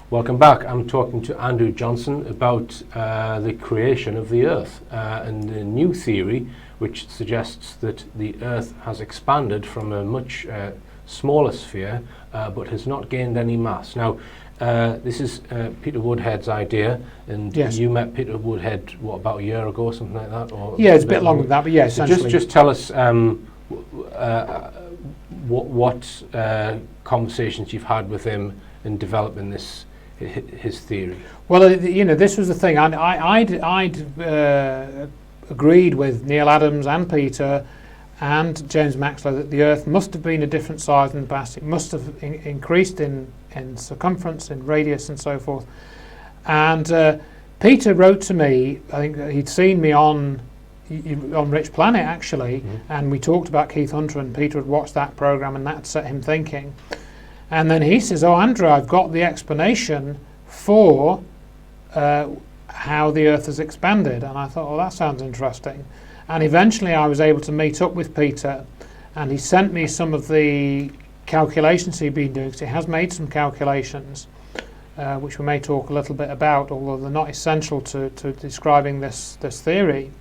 Welcome back. I'm talking to Andrew Johnson about the creation of the Earth and a new theory which suggests that the Earth has expanded from a much smaller sphere but has not gained any mass. Now, this is Peter Woodhead's idea, and yes. You met Peter Woodhead, what, about a year ago, something like that? Or yeah, it's a bit longer than that, but yeah, so essentially. just tell us what conversations you've had with him in developing his theory. Well, this was the thing. I'd agreed with Neil Adams and Peter and James Maxwell that the Earth must have been a different size in the past. It must have increased in circumference, in radius, and so forth. And Peter wrote to me. I think he'd seen me on Rich Planet actually, and we talked about Keith Hunter, and Peter had watched that program, and that set him thinking. And then he says, "Oh, Andrew, I've got the explanation for how the Earth has expanded." And I thought, "Oh, that sounds interesting." And eventually I was able to meet up with Peter, and he sent me some of the calculations he'd been doing, because he has made some calculations, which we may talk a little bit about, although they're not essential to describing this theory.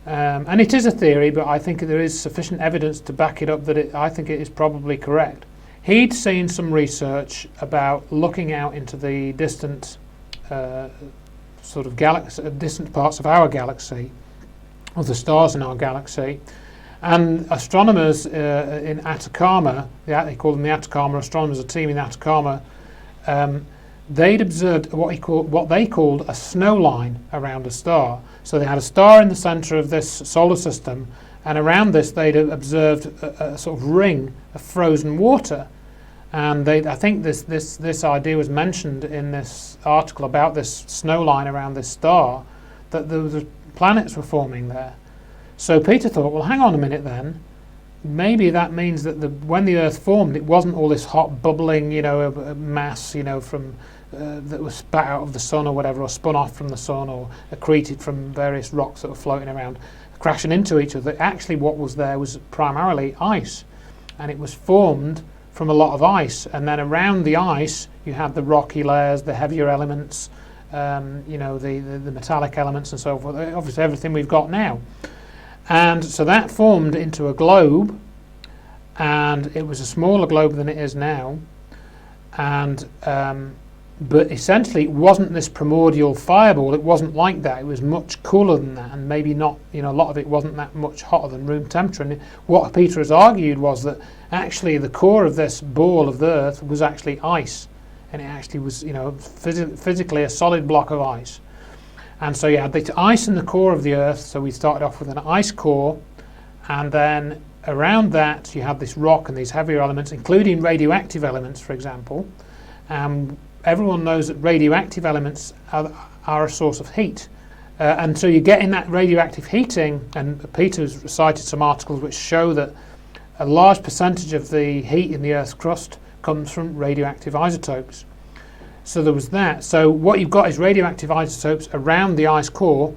And it is a theory, but I think there is sufficient evidence to back it up that I think it is probably correct. He'd seen some research about looking out into the distant sort of distant parts of our galaxy, of the stars in our galaxy, and astronomers in Atacama, they call them the Atacama astronomers, a team in Atacama, they'd observed what they called a snow line around a star. So they had a star in the centre of this solar system, and around this they'd observed a sort of ring of frozen water. And I think this idea was mentioned in this article about this snow line around this star, that the planets were forming there. So Peter thought, well, hang on a minute then. Maybe that means that when the Earth formed, it wasn't all this hot bubbling, mass, from that was spat out of the sun or whatever, or spun off from the sun, or accreted from various rocks that were floating around, crashing into each other. Actually, what was there was primarily ice, and it was formed from a lot of ice. And then around the ice, you had the rocky layers, the heavier elements, the metallic elements, and so forth. Obviously, everything we've got now. And so that formed into a globe, and it was a smaller globe than it is now. And but essentially, it wasn't this primordial fireball. It wasn't like that. It was much cooler than that, and maybe not. A lot of it wasn't that much hotter than room temperature. And what Peter has argued was that actually the core of this ball of the Earth was actually ice, and it actually was, physically a solid block of ice. And so you had the ice in the core of the Earth. So we started off with an ice core, and then around that you had this rock and these heavier elements, including radioactive elements, for example. Everyone knows that radioactive elements are a source of heat. And so you get in that radioactive heating, and Peter's cited some articles which show that a large percentage of the heat in the Earth's crust comes from radioactive isotopes. So there was that. So what you've got is radioactive isotopes around the ice core,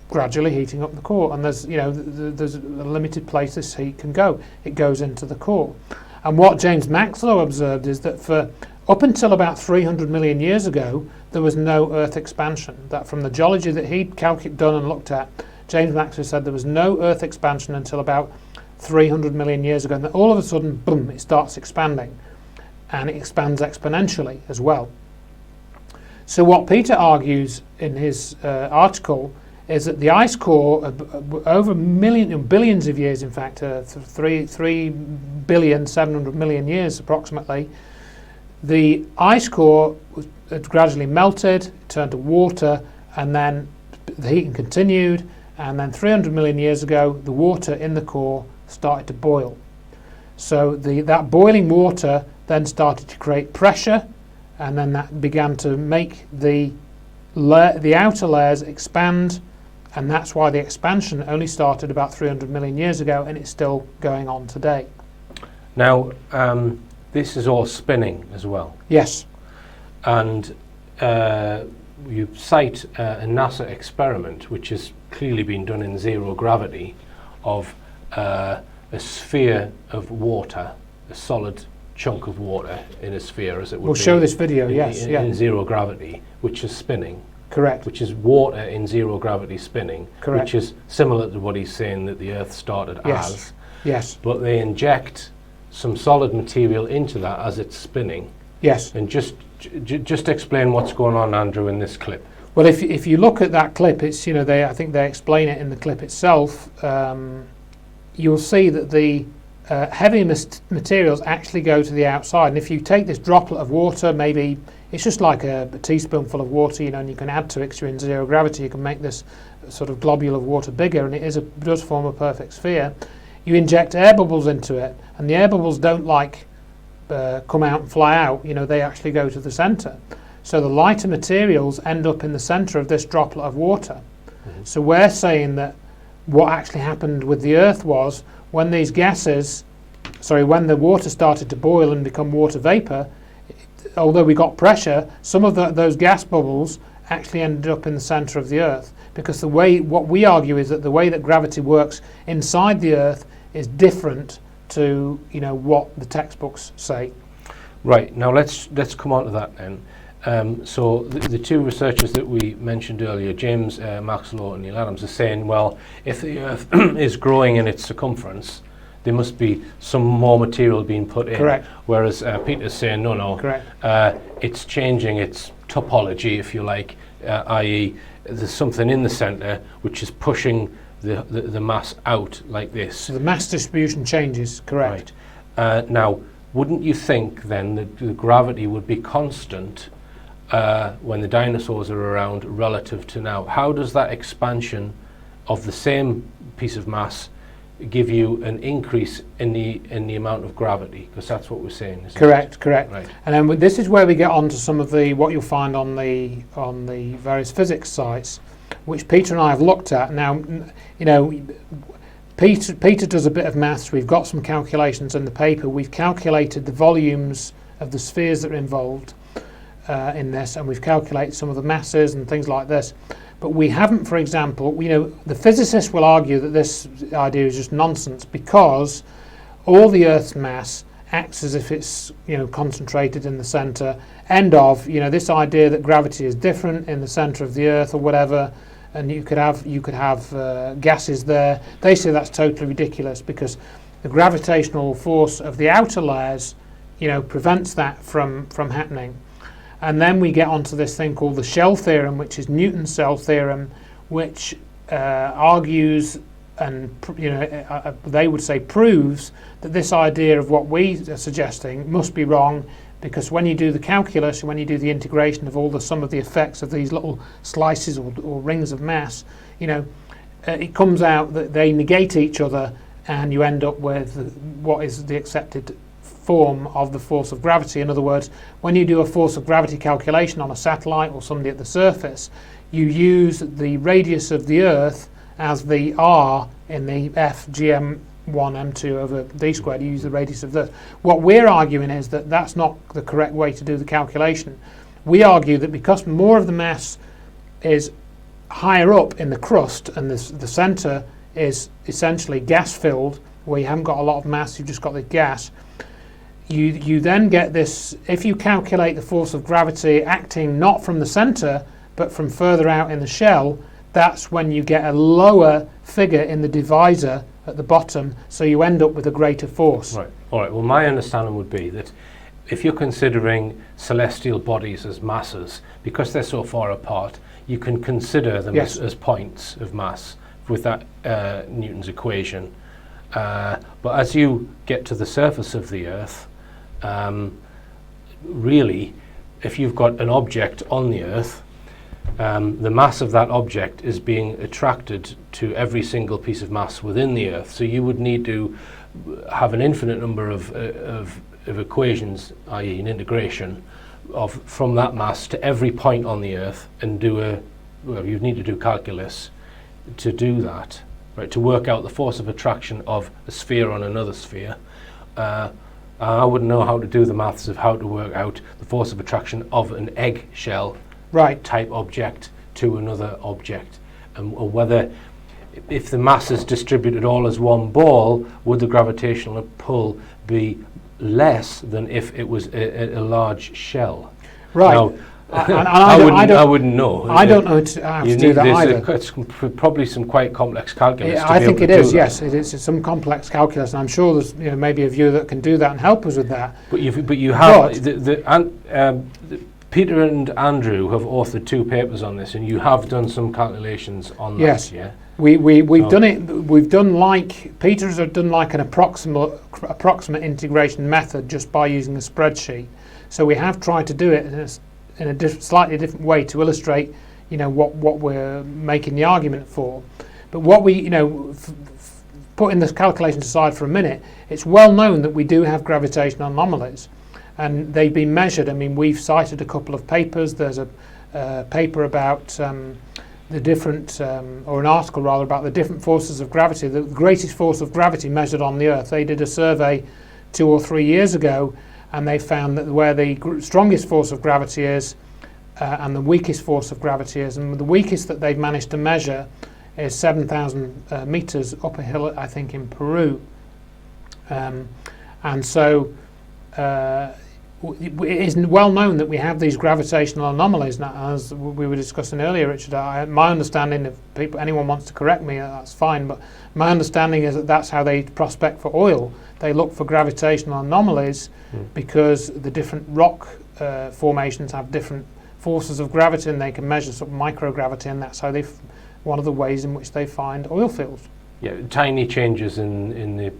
gradually heating up the core. And there's a limited place this heat can go. It goes into the core. And what James Maxwell observed is that for up until about 300 million years ago, there was no Earth expansion. That from the geology that he'd done and looked at, James Maxwell said there was no Earth expansion until about 300 million years ago. And then all of a sudden, boom, it starts expanding. And it expands exponentially as well. So what Peter argues in his article is that the ice core, over billions of years, in fact, 3,700,000,000 years approximately, the ice core had gradually melted, it turned to water, and then the heating continued, and then 300 million years ago, the water in the core started to boil. So that boiling water then started to create pressure, and then that began to make the outer layers expand, and that's why the expansion only started about 300 million years ago, and it's still going on today. Now, this is all spinning as well. Yes. And you cite a NASA experiment which has clearly been done in zero gravity of a sphere of water, a solid chunk of water in a sphere as it would We'll be show this video, in, yes. in zero gravity, which is spinning. Correct. Which is water in zero gravity spinning, Correct. which is similar to what he's saying that the Earth started Yes. as. Yes. But they inject some solid material into that as it's spinning. Yes. And just explain what's going on, Andrew, in this clip. Well, if you look at that clip, it's I think they explain it in the clip itself. You'll see that the heavy materials actually go to the outside, and if you take this droplet of water, maybe it's just like a teaspoonful of water, and you can add to it because you're in zero gravity. You can make this sort of globule of water bigger, and it does form a perfect sphere. You inject air bubbles into it, and the air bubbles don't come out and fly out. They actually go to the centre. So the lighter materials end up in the centre of this droplet of water. Mm-hmm. So we're saying that what actually happened with the Earth was when the water started to boil and become water vapour, although we got pressure, some of those gas bubbles actually ended up in the centre of the Earth, because what we argue is that the way that gravity works inside the Earth is different to what the textbooks say. Right, now let's come on to that then. So the two researchers that we mentioned earlier, James Maxwell and Neil Adams, are saying, well, if the Earth is growing in its circumference, there must be some more material being put in. Correct. Whereas Peter's saying, no. Correct. It's changing its topology, if you like, i.e. there's something in the centre which is pushing the mass out like this. So the mass distribution changes, correct. Right. Now, wouldn't you think then that the gravity would be constant when the dinosaurs are around relative to now? How does that expansion of the same piece of mass give you an increase in the amount of gravity? Because that's what we're saying, isn't it? Correct. Right. And then this is where we get on to some of what you'll find on the various physics sites, which Peter and I have looked at. Now, Peter does a bit of maths. We've got some calculations in the paper. We've calculated the volumes of the spheres that are involved in this, and we've calculated some of the masses and things like this. But we haven't, for example, the physicists will argue that this idea is just nonsense, because all the Earth's mass acts as if it's concentrated in the centre. End of this idea that gravity is different in the centre of the Earth or whatever, and you could have gases there. They say that's totally ridiculous, because the gravitational force of the outer layers prevents that from happening. And then we get onto this thing called the shell theorem, which is Newton's shell theorem, which argues and they would say proves that this idea of what we are suggesting must be wrong, because when you do the calculus, when you do the integration of all the sum of the effects of these little slices or rings of mass, it comes out that they negate each other, and you end up with what is the accepted form of the force of gravity. In other words, when you do a force of gravity calculation on a satellite or somebody at the surface, you use the radius of the Earth as the r in the FGM1 m2 over d squared. You use the radius of the Earth. What we're arguing is that that's not the correct way to do the calculation. We argue that because more of the mass is higher up in the crust and the centre is essentially gas filled, where you haven't got a lot of mass, you've just got the gas, you then get this. If you calculate the force of gravity acting not from the centre but from further out in the shell, that's when you get a lower figure in the divisor at the bottom, so you end up with a greater force. Right. All right. Well, my understanding would be that if you're considering celestial bodies as masses, because they're so far apart, you can consider them as points of mass with that Newton's equation. But as you get to the surface of the Earth, really, if you've got an object on the Earth, the mass of that object is being attracted to every single piece of mass within the Earth. So you would need to have an infinite number of equations, i.e. an integration from that mass to every point on the Earth, and you'd need to do calculus to do that, right, to work out the force of attraction of a sphere on another sphere. I wouldn't know how to do the maths of how to work out the force of attraction of an eggshell type object to another object, or whether, if the mass is distributed all as one ball, would the gravitational pull be less than if it was a large shell. Right. Now, I wouldn't know. I don't know how to do that either. It's probably some quite complex calculus. I think it is. Yes, it is. It's some complex calculus, and I'm sure there's maybe a viewer that can do that and help us with that. But you have Peter and Andrew have authored 2 papers on this, and you have done some calculations on that. Yes. Yeah. We've done it. We've done like Peter's have done like an approximate integration method just by using a spreadsheet. So we have tried to do it in a slightly different way to illustrate, what we're making the argument for. But what we, putting this calculation aside for a minute, it's well known that we do have gravitational anomalies, and they've been measured. I mean, we've cited a couple of papers. There's a paper about the different, or an article rather, about the different forces of gravity. The greatest force of gravity measured on the Earth. They did a survey 2 or 3 years ago, and they found that where the strongest force of gravity is and the weakest force of gravity is, and the weakest that they've managed to measure is 7,000 meters up a hill, I think, in Peru. And so it is well known that we have these gravitational anomalies. Now, as we were discussing earlier, Richard, my understanding, if anyone wants to correct me, that's fine, but my understanding is that that's how they prospect for oil. They look for gravitational anomalies because the different rock formations have different forces of gravity, and they can measure sort of microgravity, and that's how one of the ways in which they find oil fields. Yeah, tiny changes in the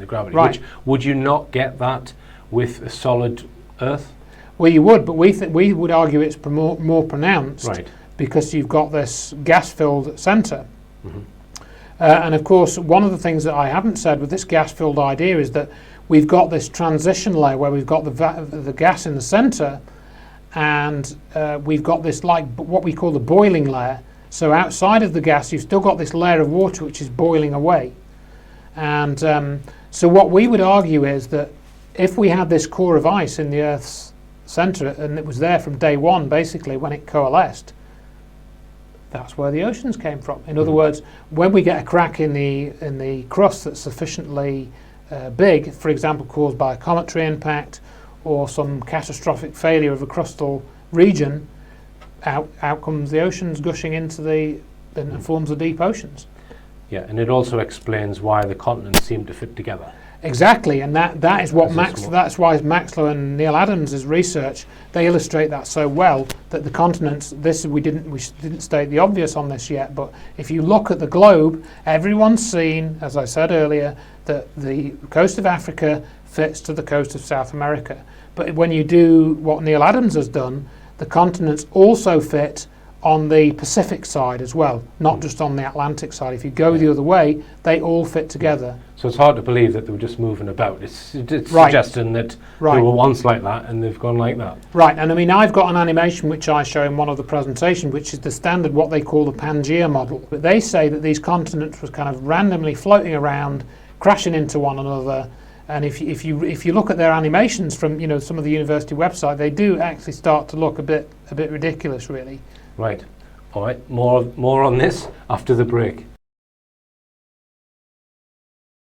gravity. Right. Which, would you not get that with a solid Earth? Well, you would, but we would argue it's more pronounced, right, because you've got this gas-filled centre. Mm-hmm. And of course, one of the things that I haven't said with this gas-filled idea is that we've got this transition layer where we've got the gas in the centre, and we've got this what we call the boiling layer. So outside of the gas, you've still got this layer of water which is boiling away. And so what we would argue is that if we had this core of ice in the Earth's centre, and it was there from day one, basically, when it coalesced, that's where the oceans came from. In other words, when we get a crack in the crust that's sufficiently big, for example, caused by a cometary impact or some catastrophic failure of a crustal region, out comes the oceans gushing into and forms the deep oceans. Yeah, and it also explains why the continents seem to fit together. Exactly, and that is what that's why Maxlow and Neil Adams' research, they illustrate that so well, that the continents, we didn't state the obvious on this yet, but if you look at the globe, everyone's seen, as I said earlier, that the coast of Africa fits to the coast of South America. But when you do what Neil Adams has done, the continents also fit on the Pacific side as well, not just on the Atlantic side. If you go the other way, they all fit together. So it's hard to believe that they were just moving about. It's Right. suggesting that Right. they were once like that and they've gone like that. Right, and I mean, I've got an animation which I show in one of the presentations, which is the standard, what they call the Pangea model. But they say that these continents were kind of randomly floating around, crashing into one another. And if you look at their animations from some of the university website, they do actually start to look a bit ridiculous, really. Right. All right. More on this after the break.